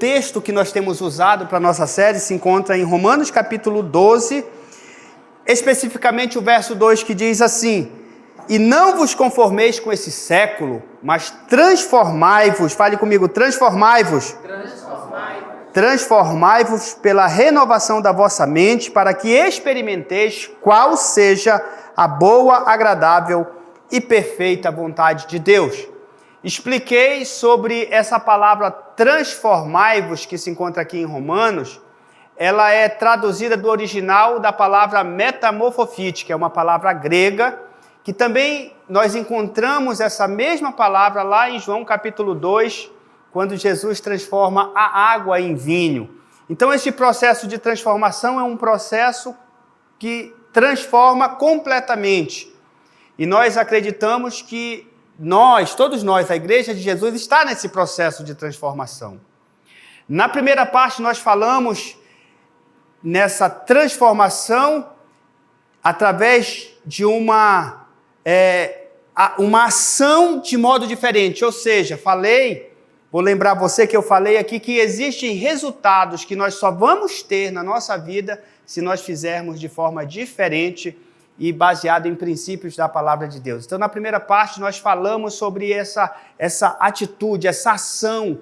texto que nós temos usado para a nossa série se encontra em Romanos capítulo 12, especificamente o verso 2 que diz assim: e não vos conformeis com esse século, mas transformai-vos, fale comigo, transformai-vos. Transformai-vos pela renovação da vossa mente, para que experimenteis qual seja a boa, agradável e perfeita vontade de Deus. Expliquei sobre essa palavra transformai-vos, que se encontra aqui em Romanos. Ela é traduzida do original da palavra metamorfofite, que é uma palavra grega, que também nós encontramos essa mesma palavra lá em João capítulo 2, quando Jesus transforma a água em vinho. Então, esse processo de transformação é um processo que transforma completamente. E nós acreditamos que todos nós, a Igreja de Jesus, está nesse processo de transformação. Na primeira parte, nós falamos nessa transformação através de uma ação de modo diferente. Ou seja, vou lembrar você que eu falei aqui que existem resultados que nós só vamos ter na nossa vida se nós fizermos de forma diferente e baseado em princípios da palavra de Deus. Então, na primeira parte, nós falamos sobre essa atitude, essa ação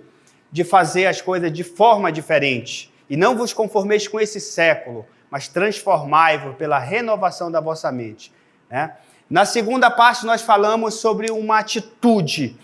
de fazer as coisas de forma diferente. E não vos conformeis com esse século, mas transformai-vos pela renovação da vossa mente. Né? Na segunda parte, nós falamos sobre uma atitude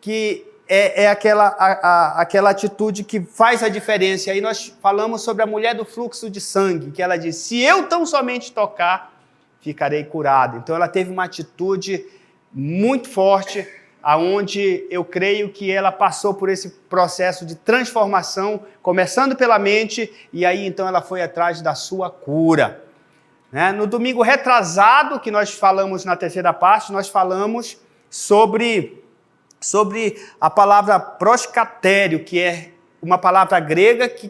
que é aquela atitude que faz a diferença. E aí nós falamos sobre a mulher do fluxo de sangue, que ela disse: se eu tão somente tocar, ficarei curada. Então ela teve uma atitude muito forte, aonde eu creio que ela passou por esse processo de transformação, começando pela mente, e aí então ela foi atrás da sua cura. Né? No domingo retrasado, que nós falamos na terceira parte, nós falamos sobre a palavra proscatério, que é uma palavra grega que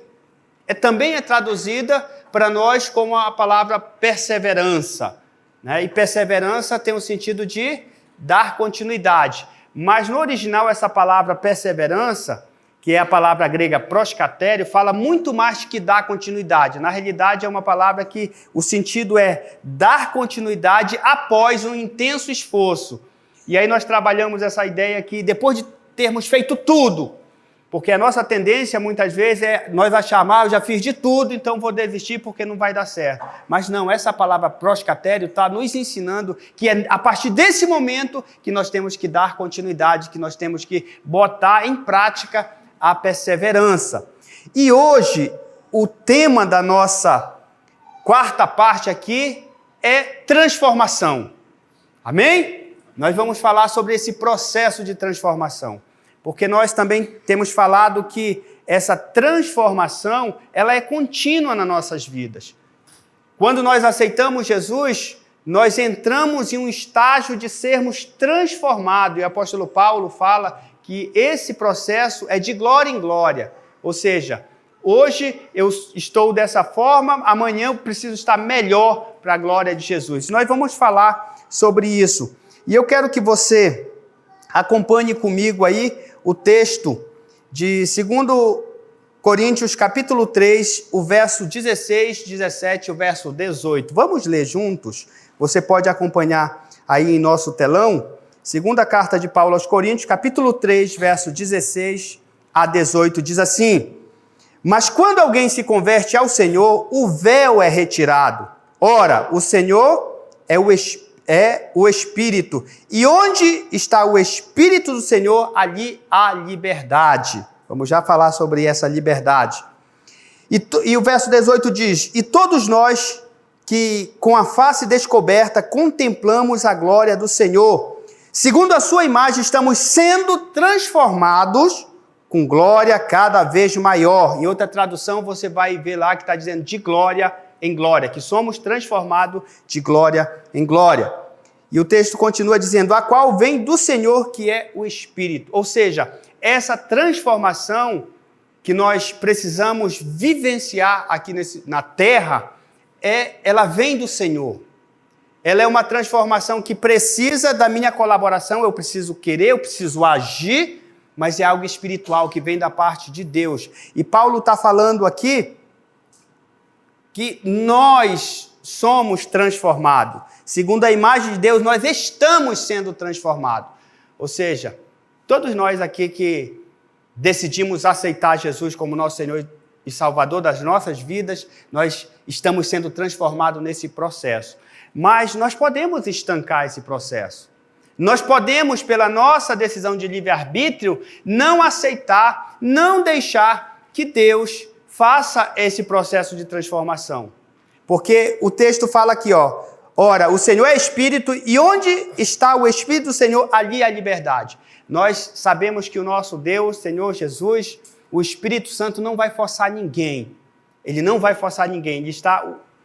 também é traduzida para nós como a palavra perseverança. Né? E perseverança tem o sentido de dar continuidade. Mas no original essa palavra perseverança, que é a palavra grega proscatério, fala muito mais que dar continuidade. Na realidade é uma palavra que o sentido é dar continuidade após um intenso esforço. E aí nós trabalhamos essa ideia que depois de termos feito tudo, porque a nossa tendência muitas vezes é nós acharmos: eu já fiz de tudo, então vou desistir porque não vai dar certo. Mas não, essa palavra proscatério está nos ensinando que é a partir desse momento que nós temos que dar continuidade, que nós temos que botar em prática a perseverança. E hoje o tema da nossa quarta parte aqui é transformação. Amém? Nós vamos falar sobre esse processo de transformação, porque nós também temos falado que essa transformação, ela é contínua nas nossas vidas. Quando nós aceitamos Jesus, nós entramos em um estágio de sermos transformados, e o apóstolo Paulo fala que esse processo é de glória em glória, ou seja, hoje eu estou dessa forma, amanhã eu preciso estar melhor para a glória de Jesus. Nós vamos falar sobre isso. E eu quero que você acompanhe comigo aí o texto de 2 Coríntios capítulo 3, o verso 16, 17 e o verso 18. Vamos ler juntos? Você pode acompanhar aí em nosso telão. Segunda carta de Paulo aos Coríntios, capítulo 3, verso 16 a 18, diz assim: mas quando alguém se converte ao Senhor, o véu é retirado. Ora, o Senhor é o Espírito. E onde está o Espírito do Senhor, ali há liberdade. Vamos já falar sobre essa liberdade. E o verso 18 diz: e todos nós que com a face descoberta contemplamos a glória do Senhor, segundo a sua imagem estamos sendo transformados com glória cada vez maior. Em outra tradução você vai ver lá que está dizendo de glória em glória, que somos transformados de glória em glória. E o texto continua dizendo: a qual vem do Senhor, que é o Espírito. Ou seja, essa transformação que nós precisamos vivenciar aqui na terra, ela vem do Senhor. Ela é uma transformação que precisa da minha colaboração, eu preciso querer, eu preciso agir, mas é algo espiritual que vem da parte de Deus. E Paulo está falando aqui que nós somos transformados. Segundo a imagem de Deus, nós estamos sendo transformados. Ou seja, todos nós aqui que decidimos aceitar Jesus como nosso Senhor e Salvador das nossas vidas, nós estamos sendo transformados nesse processo. Mas nós podemos estancar esse processo. Nós podemos, pela nossa decisão de livre-arbítrio, não aceitar, não deixar que Deus faça esse processo de transformação. Porque o texto fala aqui, ó, ora, o Senhor é Espírito, e onde está o Espírito do Senhor, ali há liberdade. Nós sabemos que o nosso Deus, Senhor Jesus, o Espírito Santo não vai forçar ninguém. Ele não vai forçar ninguém.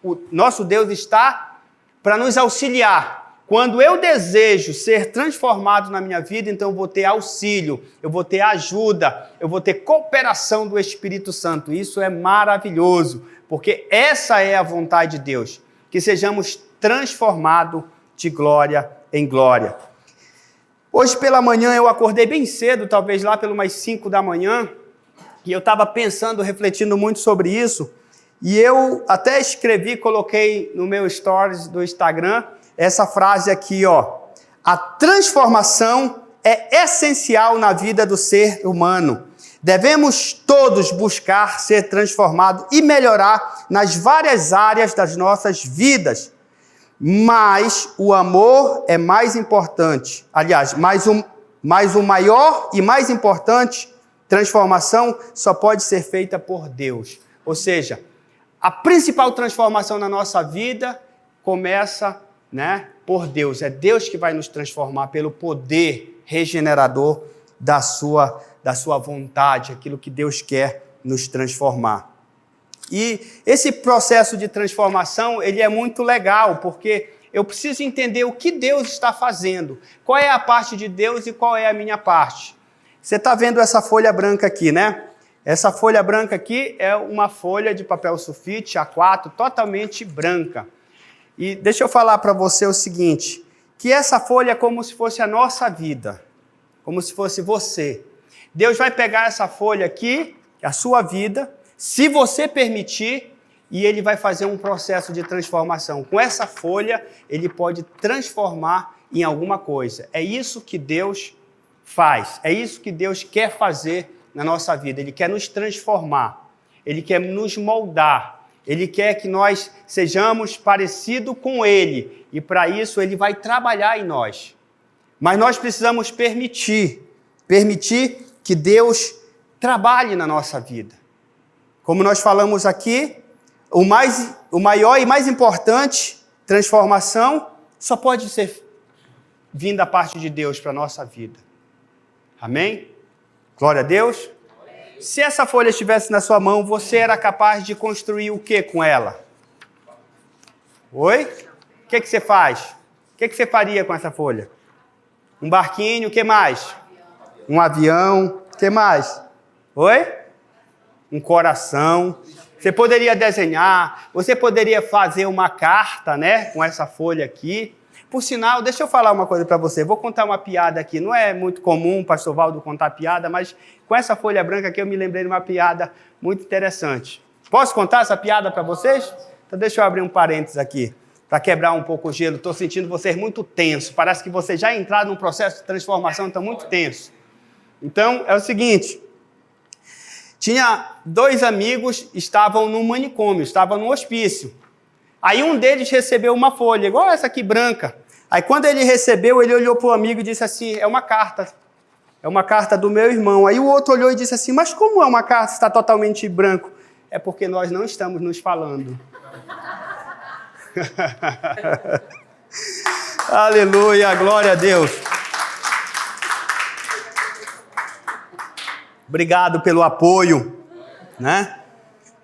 O nosso Deus está para nos auxiliar. Quando eu desejo ser transformado na minha vida, então eu vou ter auxílio, eu vou ter ajuda, eu vou ter cooperação do Espírito Santo. Isso é maravilhoso, porque essa é a vontade de Deus, que sejamos transformados de glória em glória. Hoje pela manhã eu acordei bem cedo, talvez lá pelas umas 5 da manhã, e eu estava pensando, refletindo muito sobre isso, e eu até escrevi, coloquei no meu stories do Instagram, essa frase aqui, ó. A transformação é essencial na vida do ser humano. Devemos todos buscar ser transformados e melhorar nas várias áreas das nossas vidas. Mas o amor é mais importante. Aliás, mas o maior e mais importante transformação só pode ser feita por Deus. Ou seja, a principal transformação na nossa vida começa, por Deus. É Deus que vai nos transformar pelo poder regenerador da sua vontade, aquilo que Deus quer nos transformar. E esse processo de transformação, ele é muito legal, porque eu preciso entender o que Deus está fazendo, qual é a parte de Deus e qual é a minha parte. Você está vendo essa folha branca aqui, né? Essa folha branca aqui é uma folha de papel sulfite A4, totalmente branca. E deixa eu falar para você o seguinte, que essa folha é como se fosse a nossa vida, como se fosse você. Deus vai pegar essa folha aqui, a sua vida, se você permitir, e Ele vai fazer um processo de transformação. Com essa folha, Ele pode transformar em alguma coisa. É isso que Deus faz, é isso que Deus quer fazer na nossa vida. Ele quer nos transformar, Ele quer nos moldar. Ele quer que nós sejamos parecidos com Ele. E para isso Ele vai trabalhar em nós. Mas nós precisamos permitir que Deus trabalhe na nossa vida. Como nós falamos aqui, o maior e mais importante transformação só pode ser vinda da parte de Deus para a nossa vida. Amém? Glória a Deus. Se essa folha estivesse na sua mão, você era capaz de construir o que com ela? Oi? O que você faz? O que você faria com essa folha? Um barquinho, o que mais? Um avião, o que mais? Oi? Um coração. Você poderia desenhar, você poderia fazer uma carta, com essa folha aqui. Por sinal, deixa eu falar uma coisa para você. Vou contar uma piada aqui. Não é muito comum o pastor Valdo contar piada, mas com essa folha branca aqui eu me lembrei de uma piada muito interessante. Posso contar essa piada para vocês? Então deixa eu abrir um parênteses aqui, para quebrar um pouco o gelo. Estou sentindo vocês muito tensos. Parece que vocês já entraram num processo de transformação, estão muito tensos. Então, é o seguinte. Tinha 2 amigos, estavam no manicômio, estavam no hospício. Aí um deles recebeu uma folha, igual essa aqui, branca. Aí quando ele recebeu, ele olhou para o amigo e disse assim, é uma carta do meu irmão. Aí o outro olhou e disse assim, mas como é uma carta, está totalmente branco? É porque nós não estamos nos falando. Aleluia, glória a Deus. Obrigado pelo apoio,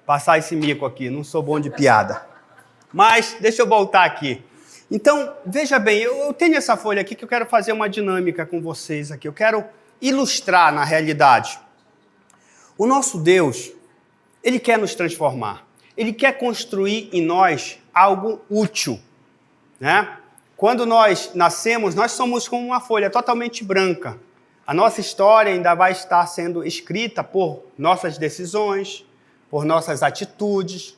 Passar esse mico aqui, não sou bom de piada. Mas, deixa eu voltar aqui. Então, veja bem, eu tenho essa folha aqui que eu quero fazer uma dinâmica com vocês aqui. Eu quero ilustrar na realidade. O nosso Deus, Ele quer nos transformar. Ele quer construir em nós algo útil, Quando nós nascemos, nós somos como uma folha totalmente branca. A nossa história ainda vai estar sendo escrita por nossas decisões, por nossas atitudes,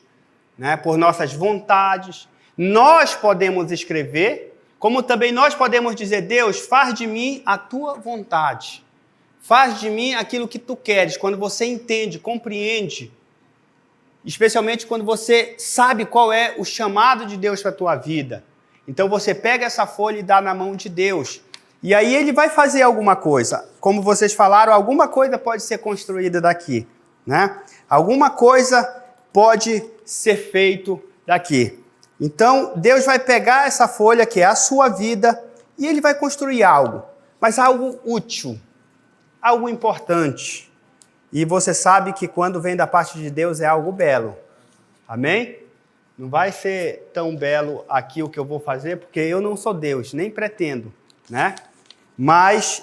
né, por nossas vontades. Nós podemos escrever, como também nós podemos dizer: Deus, faz de mim a tua vontade. Faz de mim aquilo que tu queres. Quando você entende, compreende, especialmente quando você sabe qual é o chamado de Deus para a tua vida. Então você pega essa folha e dá na mão de Deus. E aí ele vai fazer alguma coisa. Como vocês falaram, alguma coisa pode ser construída daqui, né? Alguma coisa pode ser feito daqui. Então Deus vai pegar essa folha que é a sua vida e ele vai construir algo, mas algo útil, algo importante. E você sabe que quando vem da parte de Deus é algo belo. Amém? Não vai ser tão belo aqui o que eu vou fazer, porque eu não sou Deus, nem pretendo, né? Mas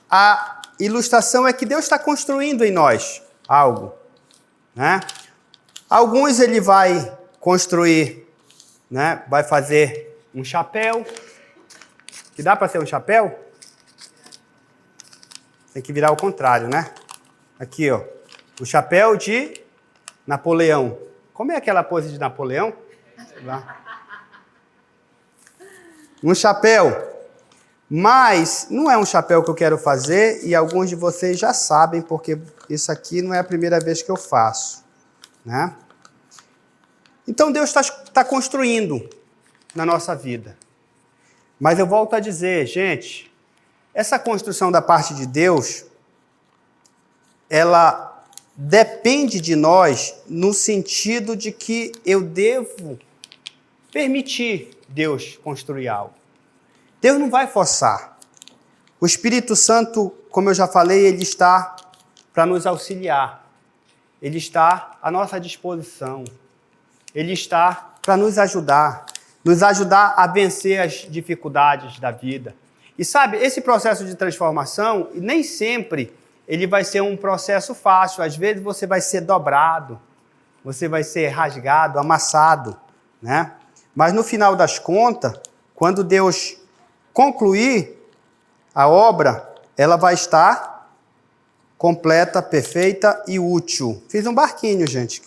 a ilustração é que Deus está construindo em nós algo, né? Alguns ele vai construir, né? Vai fazer um chapéu. Que dá para ser um chapéu? Tem que virar ao contrário, né? Aqui, ó. O chapéu de Napoleão. Como é aquela pose de Napoleão? Um chapéu. Mas não é um chapéu que eu quero fazer e alguns de vocês já sabem, porque isso aqui não é a primeira vez que eu faço, né? Então Deus está construindo na nossa vida. Mas eu volto a dizer, gente, essa construção da parte de Deus, ela depende de nós no sentido de que eu devo permitir Deus construir algo. Deus não vai forçar. O Espírito Santo, como eu já falei, ele está para nos auxiliar. Ele está à nossa disposição. Ele está para nos ajudar a vencer as dificuldades da vida. E sabe, esse processo de transformação, nem sempre ele vai ser um processo fácil. Às vezes você vai ser dobrado, você vai ser rasgado, amassado, né? Mas no final das contas, quando Deus concluir a obra, ela vai estar completa, perfeita e útil. Fiz um barquinho, gente.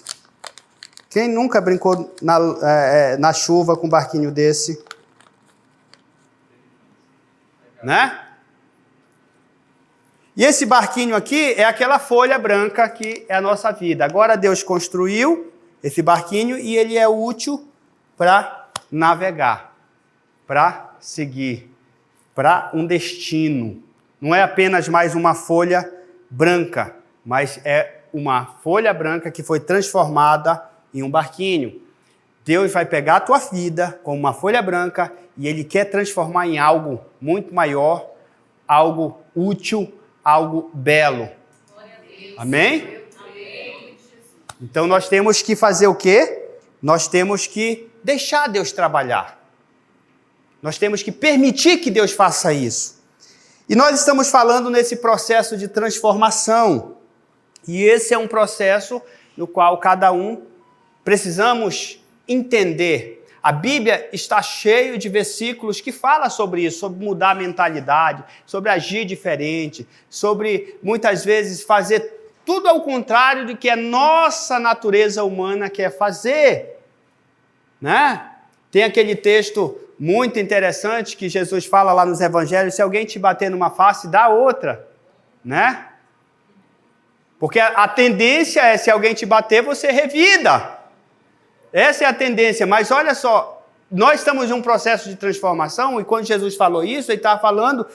Quem nunca brincou na chuva com um barquinho desse? Né? E esse barquinho aqui é aquela folha branca que é a nossa vida. Agora Deus construiu esse barquinho e ele é útil para navegar, para seguir, para um destino. Não é apenas mais uma folha branca, mas é uma folha branca que foi transformada em um barquinho. Deus vai pegar a tua vida como uma folha branca e ele quer transformar em algo muito maior, algo útil, algo belo. Amém? Então nós temos que fazer o quê? Nós temos que deixar Deus trabalhar. Nós temos que permitir que Deus faça isso. E nós estamos falando nesse processo de transformação. E esse é um processo no qual cada um precisamos entender. A Bíblia está cheia de versículos que falam sobre isso, sobre mudar a mentalidade, sobre agir diferente, sobre muitas vezes fazer tudo ao contrário do que a nossa natureza humana quer fazer, né? Tem aquele texto muito interessante que Jesus fala lá nos evangelhos: se alguém te bater numa face, dá outra, né? Porque a tendência é, se alguém te bater, você revida. Essa é a tendência, mas olha só, nós estamos em um processo de transformação e quando Jesus falou isso, ele estava falando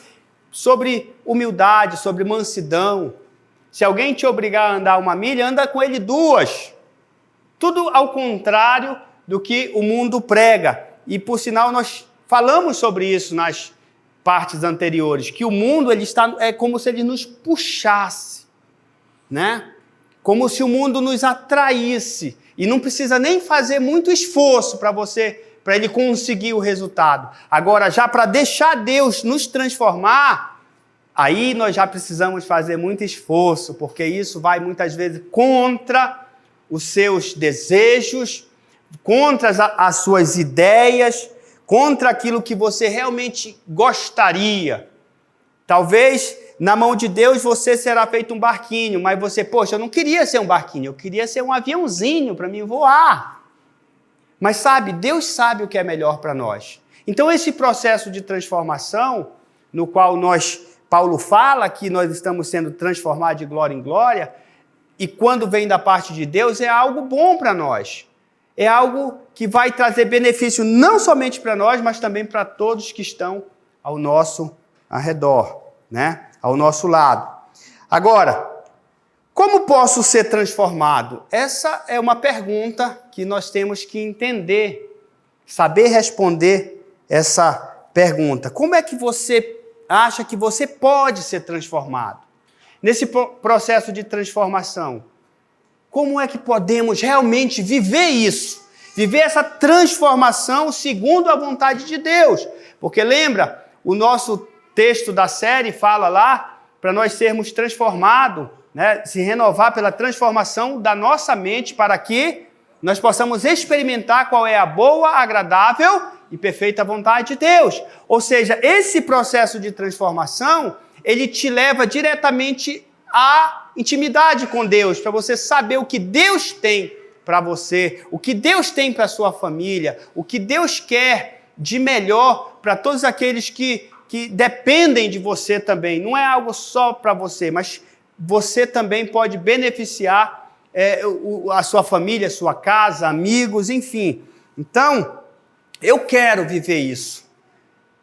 sobre humildade, sobre mansidão. Se alguém te obrigar a andar 1 milha, anda com ele 2. Tudo ao contrário do que o mundo prega. E por sinal nós falamos sobre isso nas partes anteriores, que o mundo é como se ele nos puxasse, né? Como se o mundo nos atraísse. E não precisa nem fazer muito esforço para ele conseguir o resultado. Agora, já para deixar Deus nos transformar, aí nós já precisamos fazer muito esforço, porque isso vai muitas vezes contra os seus desejos, contra as suas ideias, contra aquilo que você realmente gostaria. Talvez na mão de Deus você será feito um barquinho, mas você, poxa, eu não queria ser um barquinho, eu queria ser um aviãozinho para mim voar. Mas sabe, Deus sabe o que é melhor para nós. Então esse processo de transformação, no qual Paulo fala que nós estamos sendo transformados de glória em glória, e quando vem da parte de Deus, é algo bom para nós. É algo que vai trazer benefício não somente para nós, mas também para todos que estão ao nosso redor, né? Ao nosso lado. Agora, como posso ser transformado? Essa é uma pergunta que nós temos que entender, saber responder essa pergunta. Como é que você acha que você pode ser transformado? Nesse processo de transformação, como é que podemos realmente viver isso? Viver essa transformação segundo a vontade de Deus. Porque lembra, o nosso texto da série fala lá para nós sermos transformados, né? Se renovar pela transformação da nossa mente para que nós possamos experimentar qual é a boa, agradável e perfeita vontade de Deus. Ou seja, esse processo de transformação, ele te leva diretamente à intimidade com Deus, para você saber o que Deus tem para você, o que Deus tem para a sua família, o que Deus quer de melhor para todos aqueles que dependem de você também. Não é algo só para você, mas você também pode beneficiar a sua família, a sua casa, amigos, enfim. Então, eu quero viver isso.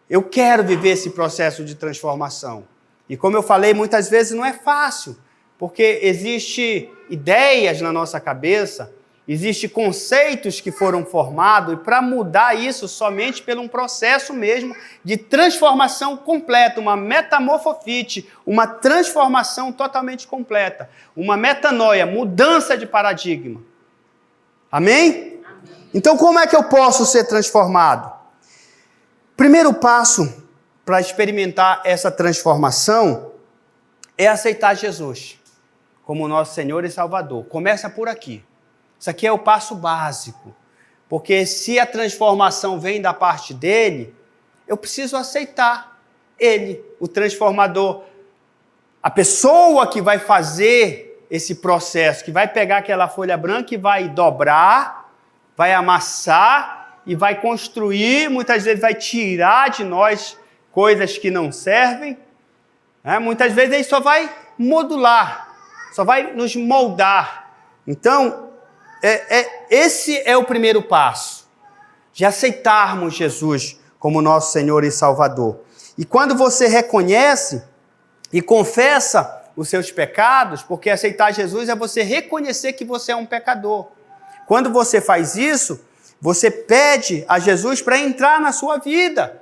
Eu quero viver esse processo de transformação. E como eu falei, muitas vezes não é fácil, porque existem ideias na nossa cabeça, existem conceitos que foram formados, e para mudar isso somente por um processo mesmo de transformação completa, uma metamorfose, uma transformação totalmente completa, uma metanoia, mudança de paradigma. Amém? Então, como é que eu posso ser transformado? Primeiro passo para experimentar essa transformação é aceitar Jesus como nosso Senhor e Salvador. Começa por aqui. Isso aqui é o passo básico. Porque se a transformação vem da parte dele, eu preciso aceitar ele, o transformador. A pessoa que vai fazer esse processo, que vai pegar aquela folha branca e vai dobrar, vai amassar e vai construir, muitas vezes vai tirar de nós coisas que não servem, né? Muitas vezes ele só vai modular, só vai nos moldar. Então, esse é o primeiro passo, de aceitarmos Jesus como nosso Senhor e Salvador. E quando você reconhece e confessa os seus pecados, porque aceitar Jesus é você reconhecer que você é um pecador. Quando você faz isso, você pede a Jesus para entrar na sua vida.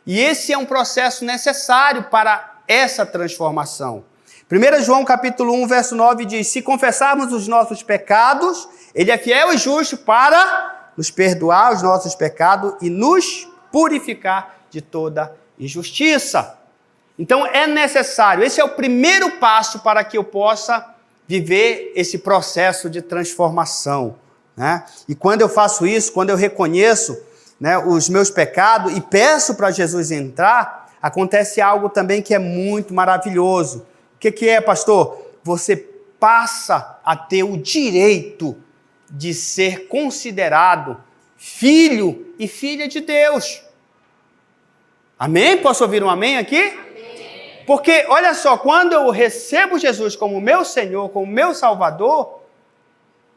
E esse é um processo necessário para essa transformação. 1 João capítulo 1, verso 9 diz: se confessarmos os nossos pecados, ele é fiel e justo para nos perdoar os nossos pecados e nos purificar de toda injustiça. Então é necessário, esse é o primeiro passo para que eu possa viver esse processo de transformação, né? E quando eu faço isso, quando eu reconheço, né, os meus pecados e peço para Jesus entrar, acontece algo também que é muito maravilhoso. O que é, pastor? Você passa a ter o direito de ser considerado filho e filha de Deus. Amém? Posso ouvir um amém aqui? Amém. Porque, olha só, quando eu recebo Jesus como meu Senhor, como meu Salvador,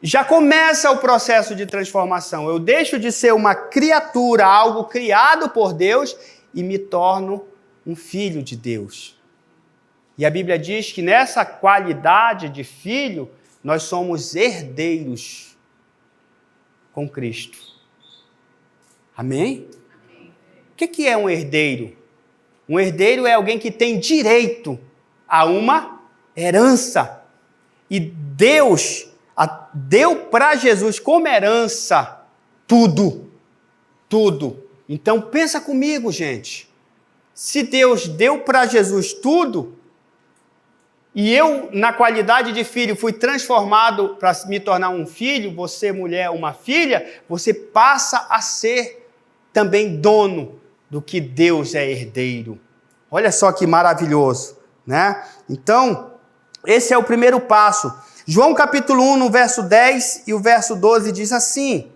já começa o processo de transformação. Eu deixo de ser uma criatura, algo criado por Deus, e me torno um filho de Deus. E a Bíblia diz que nessa qualidade de filho, nós somos herdeiros com Cristo. Amém? O que é um herdeiro? Um herdeiro é alguém que tem direito a uma herança. E Deus deu para Jesus como herança tudo. Tudo. Então pensa comigo, gente. Se Deus deu para Jesus tudo, e eu, na qualidade de filho, fui transformado para me tornar um filho, você, mulher, uma filha, você passa a ser também dono do que Deus é herdeiro. Olha só que maravilhoso. né? Então, esse é o primeiro passo. João capítulo 1, no verso 10 e o verso 12 diz assim: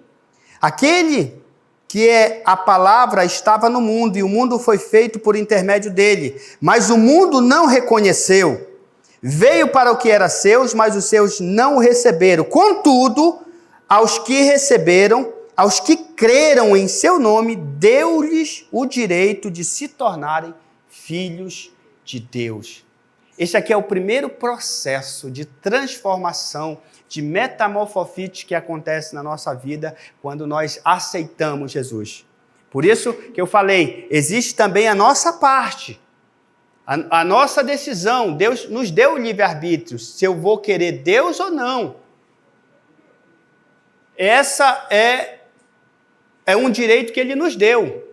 aquele que é a palavra estava no mundo, e o mundo foi feito por intermédio dele, mas o mundo não reconheceu. Veio para o que era seus, mas os seus não o receberam. Contudo, aos que receberam, aos que creram em seu nome, deu-lhes o direito de se tornarem filhos de Deus. Esse aqui é o primeiro processo de transformação, de metamorfose que acontece na nossa vida quando nós aceitamos Jesus. Por isso que eu falei, existe também a nossa parte, a nossa decisão. Deus nos deu o livre-arbítrio, se eu vou querer Deus ou não. Essa é um direito que Ele nos deu.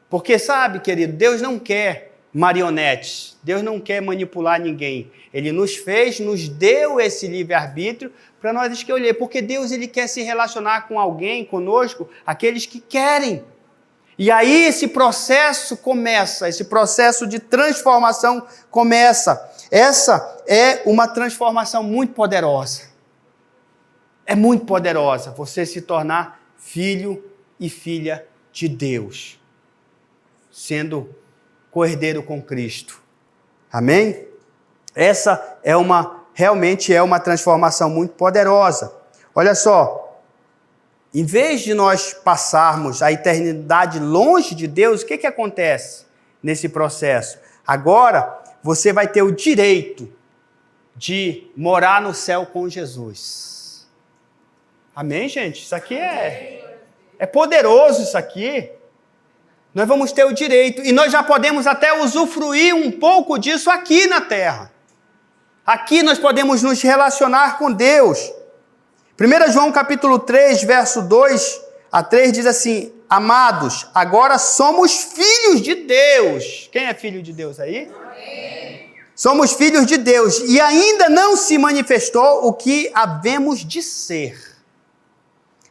Porque sabe, querido, Deus não quer marionetes, Deus não quer manipular ninguém. Ele nos fez, nos deu esse livre-arbítrio para nós escolher, porque Deus ele quer se relacionar com alguém, conosco, aqueles que querem. E aí esse processo começa, esse processo de transformação começa. Essa é uma transformação muito poderosa. É muito poderosa você se tornar filho e filha de Deus, sendo co-herdeiro com Cristo. Amém? Essa realmente é uma transformação muito poderosa. Olha só, em vez de nós passarmos a eternidade longe de Deus, o que acontece nesse processo? Agora, você vai ter o direito de morar no céu com Jesus. Amém, gente? Isso aqui é poderoso, isso aqui. Nós vamos ter o direito, e nós já podemos até usufruir um pouco disso aqui na terra. Aqui nós podemos nos relacionar com Deus. 1 João capítulo 3, verso 2 a 3 diz assim: amados, agora somos filhos de Deus. Quem é filho de Deus aí? Amém. Somos filhos de Deus, e ainda não se manifestou o que havemos de ser.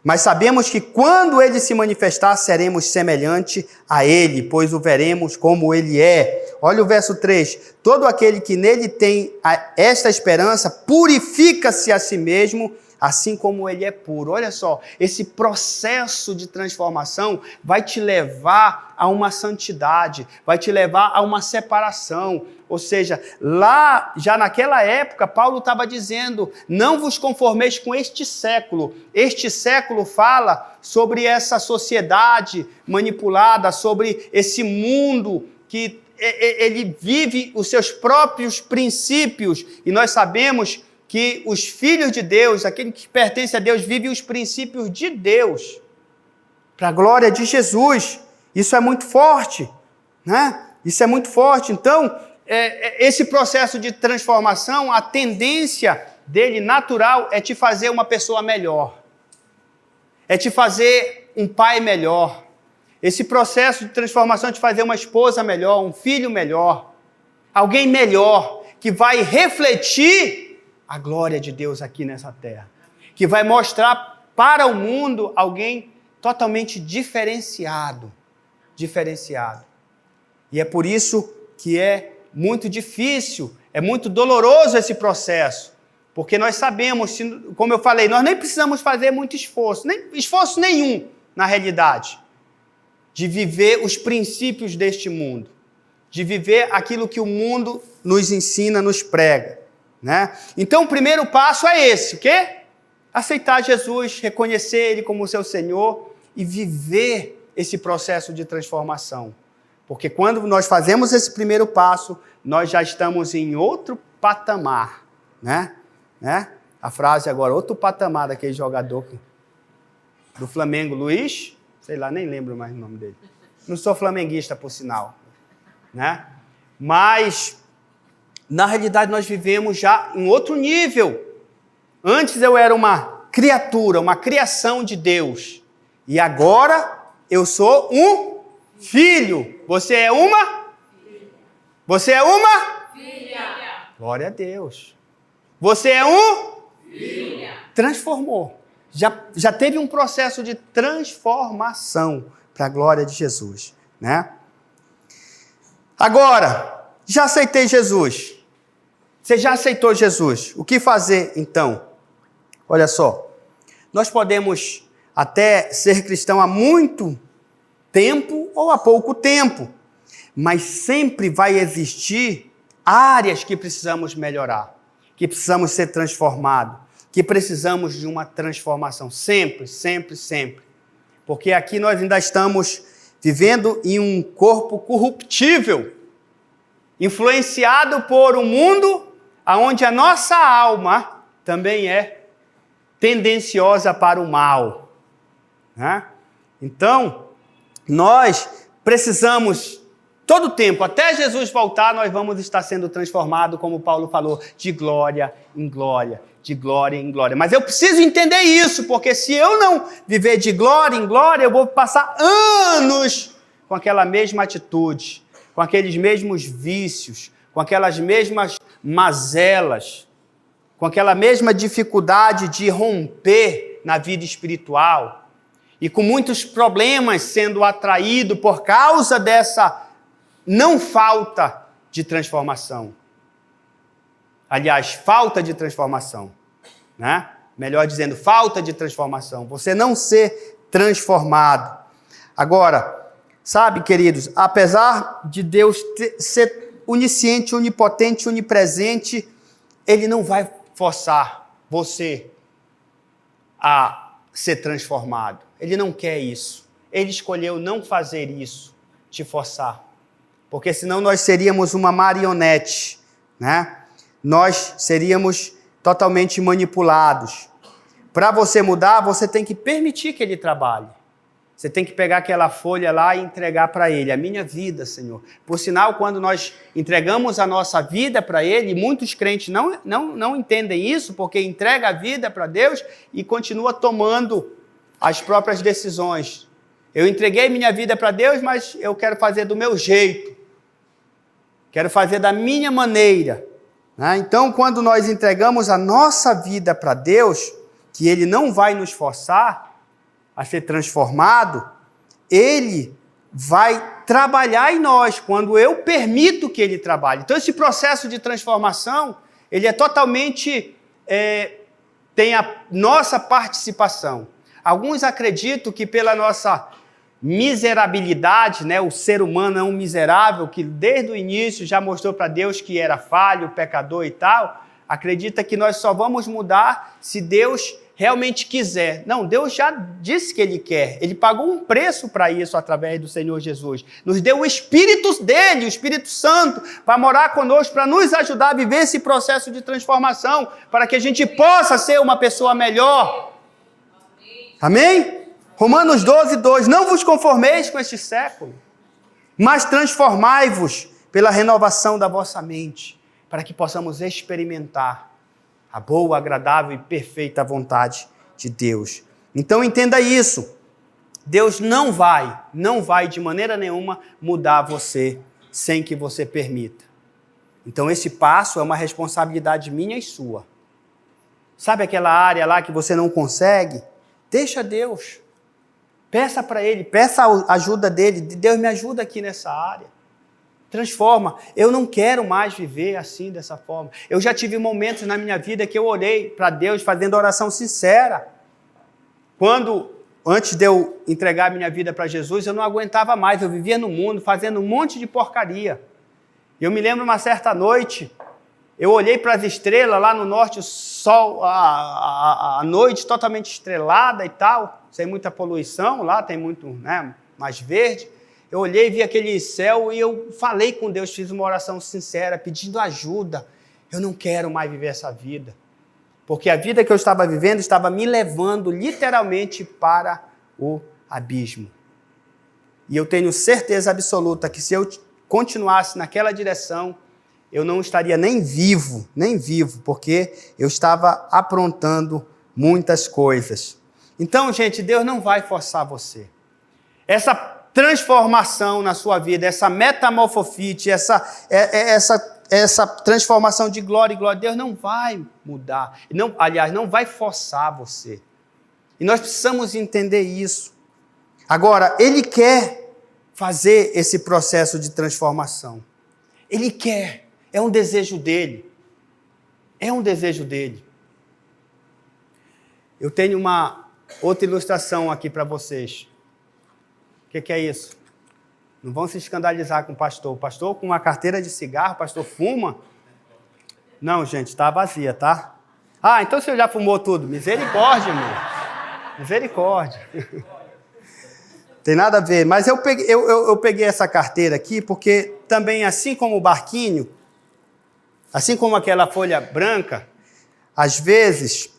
Mas sabemos que quando ele se manifestar, seremos semelhante a ele, pois o veremos como ele é. Olha o verso 3. Todo aquele que nele tem esta esperança, purifica-se a si mesmo, assim como ele é puro. Olha só, esse processo de transformação vai te levar a uma santidade, vai te levar a uma separação. Ou seja, lá, já naquela época, Paulo estava dizendo, não vos conformeis com este século. Este século fala sobre essa sociedade manipulada, sobre esse mundo que ele vive os seus próprios princípios. E nós sabemos que os filhos de Deus, aquele que pertence a Deus, vive os princípios de Deus. Para a glória de Jesus. Isso é muito forte, né? Isso é muito forte. Então, esse processo de transformação, a tendência dele natural é te fazer uma pessoa melhor. É te fazer um pai melhor. Esse processo de transformação é te fazer uma esposa melhor, um filho melhor. Alguém melhor, que vai refletir a glória de Deus aqui nessa terra. Que vai mostrar para o mundo alguém totalmente diferenciado. E é por isso que é muito difícil, é muito doloroso esse processo, porque nós sabemos, como eu falei, nós nem precisamos fazer muito esforço, nem esforço nenhum, na realidade, de viver os princípios deste mundo, de viver aquilo que o mundo nos ensina, nos prega, né? Então, o primeiro passo é esse, o quê? Aceitar Jesus, reconhecer Ele como seu Senhor e viver esse processo de transformação. Porque quando nós fazemos esse primeiro passo, nós já estamos em outro patamar, né? A frase agora, outro patamar daquele jogador do Flamengo, Luiz, sei lá, nem lembro mais o nome dele. Não sou flamenguista, por sinal, né? Mas, na realidade, nós vivemos já em outro nível. Antes eu era uma criatura, uma criação de Deus. E agora eu sou um filho. Você é uma? Filha. Você é uma? Filha. Glória a Deus. Você é um? Filha. Transformou. Já teve um processo de transformação para a glória de Jesus, né? Agora, Já aceitei Jesus. Você já aceitou Jesus. O que fazer então? Olha só. Nós podemos até ser cristão há muito tempo ou há pouco tempo. Mas sempre vai existir áreas que precisamos melhorar. Que precisamos ser transformados. Que precisamos de uma transformação. Sempre, sempre, sempre. Porque aqui nós ainda estamos vivendo em um corpo corruptível, influenciado por um mundo onde a nossa alma também é tendenciosa para o mal. Né? Então, nós precisamos, todo tempo, até Jesus voltar, nós vamos estar sendo transformados, como Paulo falou, de glória em glória, de glória em glória. Mas eu preciso entender isso, porque se eu não viver de glória em glória, eu vou passar anos com aquela mesma atitude, com aqueles mesmos vícios, com aquelas mesmas mazelas, com aquela mesma dificuldade de romper na vida espiritual e com muitos problemas sendo atraído por causa dessa não falta de transformação. Aliás, falta de transformação, né? Melhor dizendo, falta de transformação. Você não ser transformado. Agora, sabe, queridos, apesar de Deus ser onisciente, onipotente, onipresente, Ele não vai forçar você a ser transformado. Ele não quer isso. Ele escolheu não fazer isso, te forçar. Porque senão nós seríamos uma marionete, né? Nós seríamos totalmente manipulados. Para você mudar, você tem que permitir que Ele trabalhe. Você tem que pegar aquela folha lá e entregar para Ele. A minha vida, Senhor. Por sinal, quando nós entregamos a nossa vida para Ele, muitos crentes não entendem isso, porque entrega a vida para Deus e continua tomando as próprias decisões. Eu entreguei minha vida para Deus, mas eu quero fazer do meu jeito. Quero fazer da minha maneira. Então, quando nós entregamos a nossa vida para Deus, que Ele não vai nos forçar a ser transformado, Ele vai trabalhar em nós, quando eu permito que Ele trabalhe. Então, esse processo de transformação, ele é totalmente, tem a nossa participação. Alguns acreditam que pela nossa miserabilidade, né, o ser humano é um miserável, que desde o início já mostrou para Deus que era falho, pecador e tal, acredita que nós só vamos mudar se Deus realmente quiser. Não, Deus já disse que Ele quer. Ele pagou um preço para isso através do Senhor Jesus. Nos deu o Espírito dele, o Espírito Santo, para morar conosco, para nos ajudar a viver esse processo de transformação, para que a gente possa ser uma pessoa melhor. Amém? Romanos 12, 2. Não vos conformeis com este século, mas transformai-vos pela renovação da vossa mente, para que possamos experimentar a boa, agradável e perfeita vontade de Deus. Então entenda isso. Deus não vai de maneira nenhuma mudar você sem que você permita. Então esse passo é uma responsabilidade minha e sua. Sabe aquela área lá que você não consegue? Deixa Deus. Peça para Ele, peça a ajuda dEle. Deus, me ajuda aqui nessa área. Transforma. Eu não quero mais viver assim, dessa forma. Eu já tive momentos na minha vida que eu orei para Deus fazendo oração sincera. Antes de eu entregar minha vida para Jesus, eu não aguentava mais. Eu vivia no mundo fazendo um monte de porcaria. Eu me lembro uma certa noite, eu olhei para as estrelas lá no norte, o sol, a noite totalmente estrelada e tal, sem muita poluição, lá tem muito, né, mais verde. Eu olhei, vi aquele céu e eu falei com Deus, fiz uma oração sincera, pedindo ajuda. Eu não quero mais viver essa vida, porque a vida que eu estava vivendo estava me levando literalmente para o abismo. E eu tenho certeza absoluta que se eu continuasse naquela direção, eu não estaria nem vivo, porque eu estava aprontando muitas coisas. Então, gente, Deus não vai forçar você. Essa transformação na sua vida, essa metamorfose, essa transformação de glória em glória, Deus não vai mudar. Não vai forçar você. E nós precisamos entender isso. Agora, Ele quer fazer esse processo de transformação. Ele quer, é um desejo dele. É um desejo dele. Eu tenho uma outra ilustração aqui para vocês. O que é isso? Não vão se escandalizar com o pastor. O pastor com uma carteira de cigarro, o pastor fuma? Não, gente, está vazia, tá? Ah, então você já fumou tudo. Misericórdia, irmão. Misericórdia. Tem nada a ver. Mas eu peguei essa carteira aqui porque também, assim como o barquinho, assim como aquela folha branca, às vezes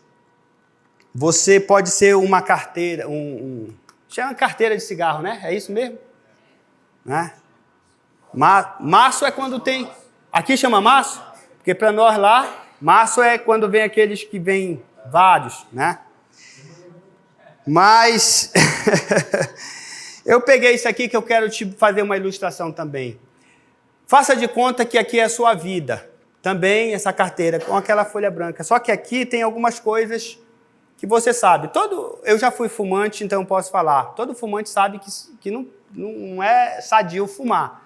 você pode ser uma carteira, chama carteira de cigarro, né? É isso mesmo? Né? Maço é quando tem... Aqui chama maço? Porque para nós lá, maço é quando vem aqueles que vêm vários, né? Mas eu peguei isso aqui que eu quero te fazer uma ilustração também. Faça de conta que aqui é a sua vida. Também essa carteira com aquela folha branca. Só que aqui tem algumas coisas que você sabe. Eu já fui fumante, então posso falar. Todo fumante sabe que não é sadio fumar.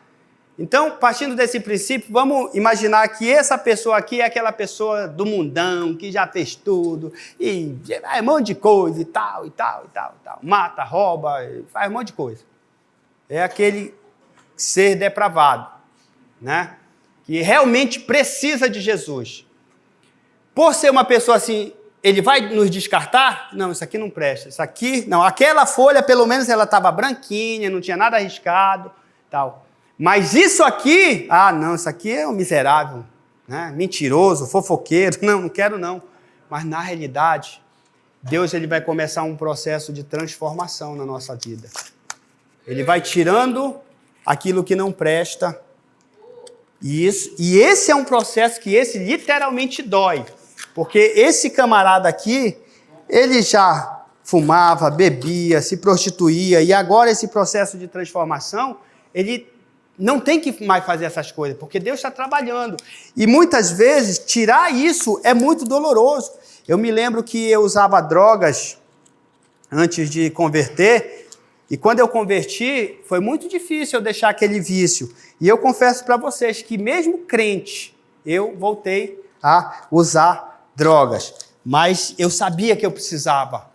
Então, partindo desse princípio, vamos imaginar que essa pessoa aqui é aquela pessoa do mundão, que já fez tudo, e é um monte de coisa, e tal. Mata, rouba, faz um monte de coisa. É aquele ser depravado, né? Que realmente precisa de Jesus. Por ser uma pessoa assim, ele vai nos descartar? Não, isso aqui não presta. Isso aqui, não. Aquela folha, pelo menos, ela estava branquinha, não tinha nada arriscado, tal. Mas isso aqui, não, isso aqui é um miserável, né? Mentiroso, fofoqueiro, não quero não. Mas na realidade, Deus ele vai começar um processo de transformação na nossa vida. Ele vai tirando aquilo que não presta. E esse é um processo que literalmente dói. Porque esse camarada aqui, ele já fumava, bebia, se prostituía, e agora esse processo de transformação, ele não tem que mais fazer essas coisas, porque Deus está trabalhando. E muitas vezes, tirar isso é muito doloroso. Eu me lembro que eu usava drogas antes de converter, e quando eu converti, foi muito difícil eu deixar aquele vício. E eu confesso para vocês que mesmo crente, eu voltei a usar drogas. Mas eu sabia que eu precisava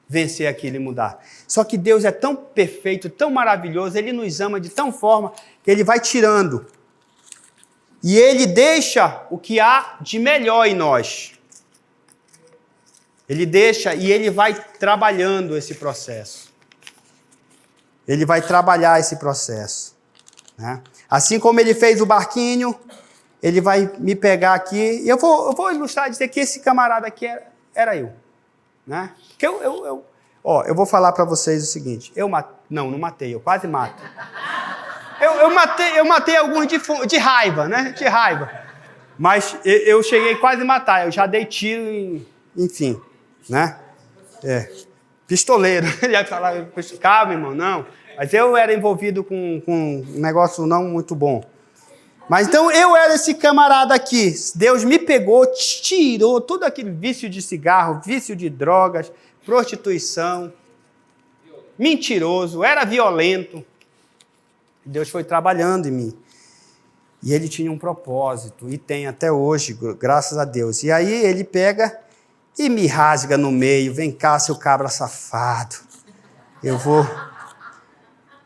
vencer aquilo e mudar. Só que Deus é tão perfeito, tão maravilhoso, Ele nos ama de tal forma que Ele vai tirando. E Ele deixa o que há de melhor em nós. Ele deixa e Ele vai trabalhando esse processo. Ele vai trabalhar esse processo, né? Assim como Ele fez o barquinho, Ele vai me pegar aqui. E eu vou ilustrar e dizer que esse camarada aqui era eu. Né? Que eu vou falar para vocês o seguinte. Não matei, eu quase mato. Eu matei alguns de raiva, né? De raiva. Mas eu cheguei quase a matar. Eu já dei tiro, enfim, né? Pistoleiro. Ele ia falar, calma, irmão, não. Mas eu era envolvido com um negócio não muito bom. Mas então eu era esse camarada aqui. Deus me pegou, tirou todo aquele vício de cigarro, vício de drogas, prostituição, mentiroso, era violento. Deus foi trabalhando em mim. E Ele tinha um propósito, e tem até hoje, graças a Deus. E aí Ele pega e me rasga no meio. Vem cá, seu cabra safado.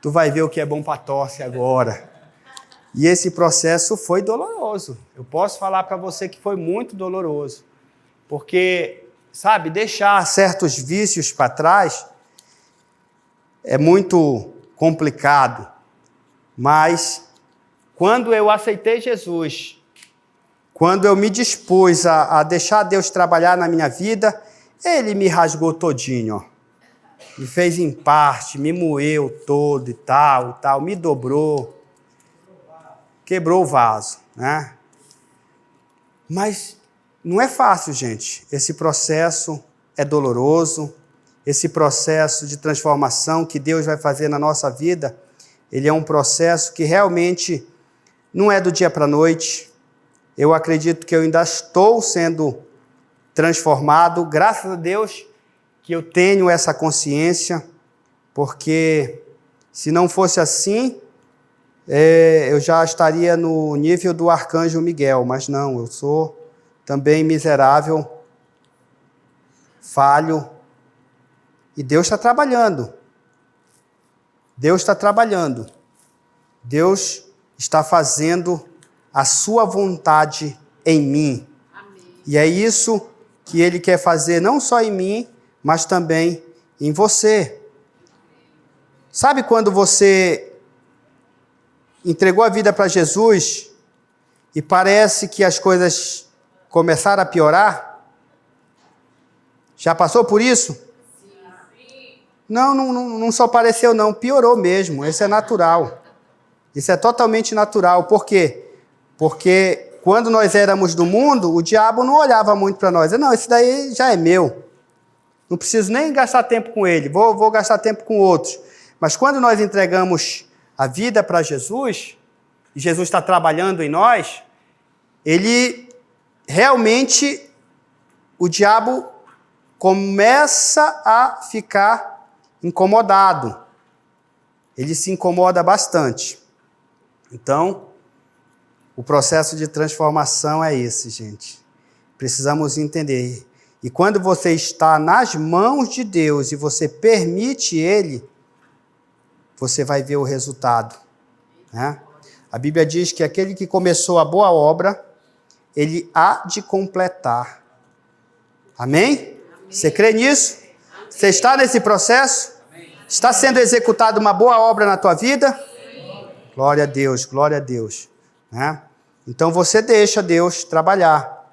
Tu vai ver o que é bom para tosse agora. E esse processo foi doloroso. Eu posso falar para você que foi muito doloroso. Porque, sabe, deixar certos vícios para trás é muito complicado. Mas, quando eu aceitei Jesus, quando eu me dispus a deixar Deus trabalhar na minha vida, Ele me rasgou todinho, ó. Me fez em parte, me moeu todo e tal, me dobrou. Quebrou o vaso, né? Mas não é fácil, gente. Esse processo é doloroso. Esse processo de transformação que Deus vai fazer na nossa vida, ele é um processo que realmente não é do dia para a noite. Eu acredito que eu ainda estou sendo transformado, graças a Deus que eu tenho essa consciência, porque se não fosse assim, eu já estaria no nível do arcanjo Miguel, mas não, eu sou também miserável, falho, e Deus está trabalhando. Deus está trabalhando. Deus está fazendo a sua vontade em mim. Amém. E é isso que Ele quer fazer não só em mim, mas também em você. Sabe quando você entregou a vida para Jesus e parece que as coisas começaram a piorar? Já passou por isso? Não só pareceu não, piorou mesmo. Isso é natural. Isso é totalmente natural. Por quê? Porque quando nós éramos do mundo, o diabo não olhava muito para nós. Não, esse daí já é meu. Não preciso nem gastar tempo com ele. Vou gastar tempo com outros. Mas quando nós entregamos a vida para Jesus, e Jesus está trabalhando em nós, ele realmente, o diabo começa a ficar incomodado. Ele se incomoda bastante. Então, o processo de transformação é esse, gente. Precisamos entender. E quando você está nas mãos de Deus e você permite Ele, você vai ver o resultado. Né? A Bíblia diz que aquele que começou a boa obra, Ele há de completar. Amém? Você crê nisso? Você está nesse processo? Está sendo executada uma boa obra na tua vida? Glória a Deus, glória a Deus. Né? Então você deixa Deus trabalhar.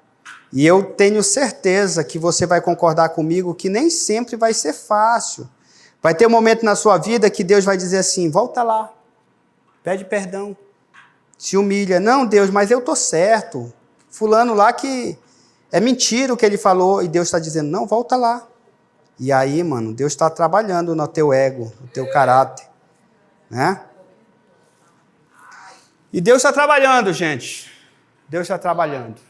E eu tenho certeza que você vai concordar comigo que nem sempre vai ser fácil. Vai ter um momento na sua vida que Deus vai dizer assim, volta lá, pede perdão, se humilha. Não, Deus, mas eu estou certo. Fulano lá que é mentira o que ele falou. E Deus está dizendo, não, volta lá. E aí, mano, Deus está trabalhando no teu ego, no teu caráter, né? E Deus está trabalhando, gente. Deus está trabalhando.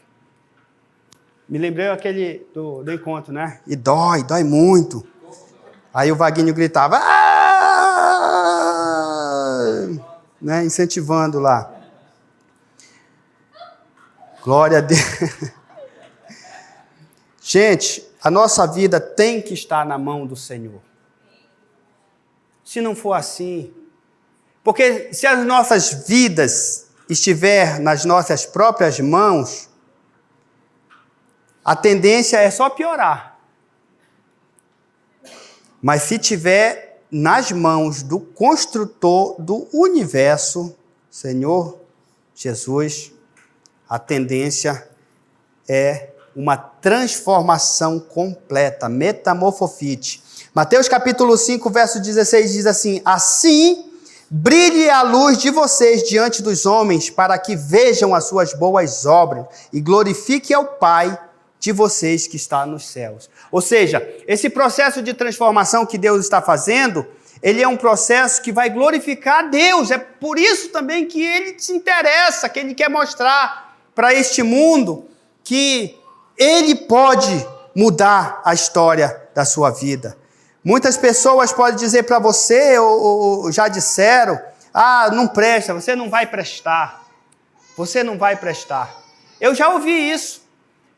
Me lembrei aquele do encontro, né? E dói muito. Aí o Vaguinho gritava, né? Incentivando lá. Glória a Deus. Gente, a nossa vida tem que estar na mão do Senhor. Se não for assim, porque se as nossas vidas estiver nas nossas próprias mãos, a tendência é só piorar. Mas se tiver nas mãos do construtor do universo, Senhor Jesus, a tendência é uma transformação completa, metamorfofite. Mateus capítulo 5, verso 16 diz assim, assim brilhe a luz de vocês diante dos homens, para que vejam as suas boas obras e glorifiquem ao Pai de vocês que está nos céus. Ou seja, esse processo de transformação que Deus está fazendo, ele é um processo que vai glorificar a Deus. É por isso também que ele se interessa, que ele quer mostrar para este mundo que ele pode mudar a história da sua vida. Muitas pessoas podem dizer para você, ou já disseram, não presta, você não vai prestar. Você não vai prestar. Eu já ouvi isso.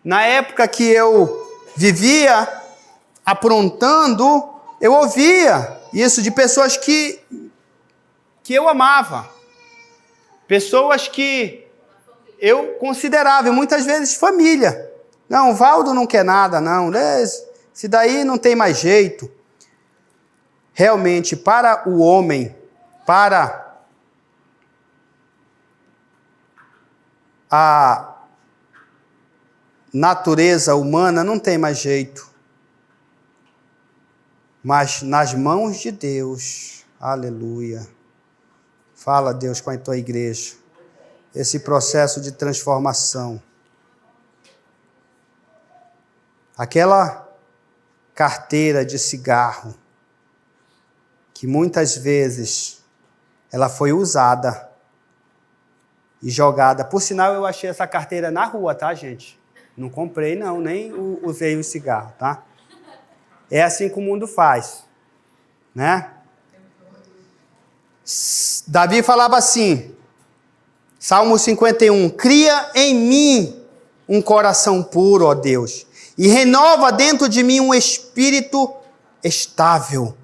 Na época que eu vivia aprontando, eu ouvia isso de pessoas que eu amava. Pessoas que eu considerava, e muitas vezes família. Não, o Valdo não quer nada, não. Esse daí não tem mais jeito. Realmente, para o homem, para a natureza humana, não tem mais jeito. Mas nas mãos de Deus, aleluia. Fala, Deus, com a tua igreja. Esse processo de transformação. Aquela carteira de cigarro, que muitas vezes ela foi usada e jogada. Por sinal, eu achei essa carteira na rua, tá, gente? Não comprei, não, nem usei o cigarro, tá? É assim que o mundo faz, né? Davi falava assim, Salmo 51, cria em mim um coração puro, ó Deus, e renova dentro de mim um espírito estável.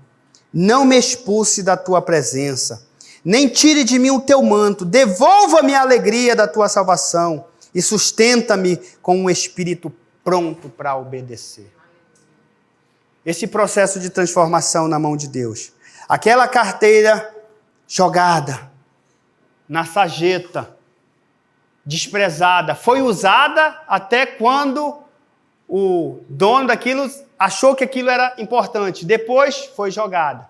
Não me expulse da tua presença, nem tire de mim o teu manto, devolva-me a alegria da tua salvação e sustenta-me com um espírito pronto para obedecer. Esse processo de transformação na mão de Deus. Aquela carteira jogada na sarjeta, desprezada, foi usada até quando o dono daquilo achou que aquilo era importante. Depois foi jogada.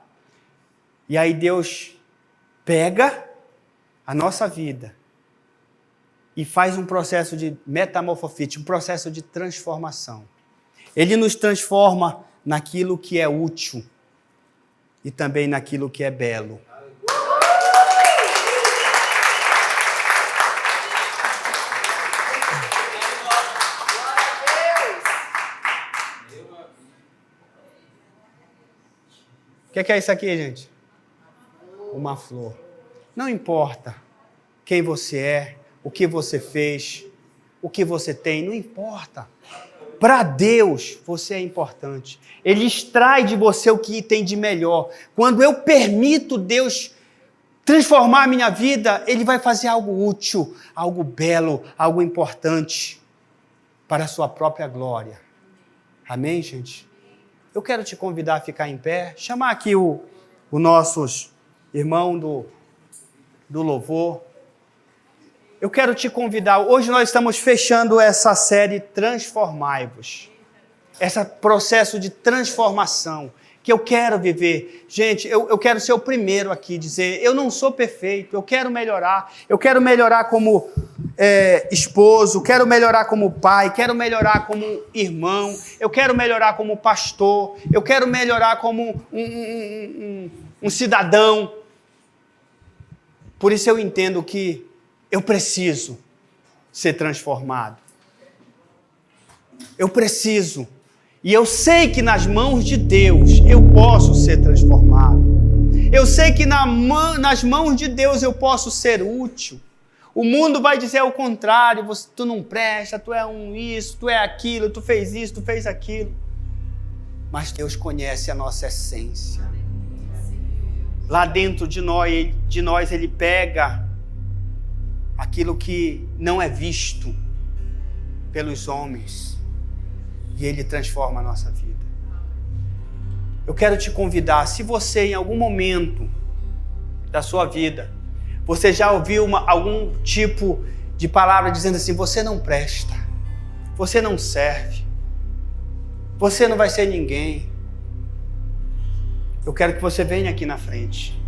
E aí Deus pega a nossa vida e faz um processo de metamorfose, um processo de transformação. Ele nos transforma naquilo que é útil e também naquilo que é belo. O que é isso aqui, gente? Uma flor. Não importa quem você é, o que você fez, o que você tem, não importa. Para Deus, você é importante. Ele extrai de você o que tem de melhor. Quando eu permito Deus transformar a minha vida, Ele vai fazer algo útil, algo belo, algo importante para a sua própria glória. Amém, gente? Eu quero te convidar a ficar em pé, chamar aqui o nossos irmão do louvor. Eu quero te convidar, hoje nós estamos fechando essa série Transformai-vos. Esse processo de transformação que eu quero viver. Gente, eu quero ser o primeiro aqui, dizer, eu não sou perfeito, eu quero melhorar como esposo, quero melhorar como pai, quero melhorar como irmão, eu quero melhorar como pastor, eu quero melhorar como um cidadão. Por isso eu entendo que eu preciso ser transformado. Eu preciso. E eu sei que nas mãos de Deus eu posso ser transformado. Eu sei que nas mãos de Deus eu posso ser útil. O mundo vai dizer o contrário, tu não presta, tu é isso, tu é aquilo, tu fez isso, tu fez aquilo. Mas Deus conhece a nossa essência. Lá dentro de nós Ele pega aquilo que não é visto pelos homens e Ele transforma a nossa vida. Eu quero te convidar, se você em algum momento da sua vida, você já ouviu algum tipo de palavra dizendo assim, você não presta, você não serve, você não vai ser ninguém. Eu quero que você venha aqui na frente.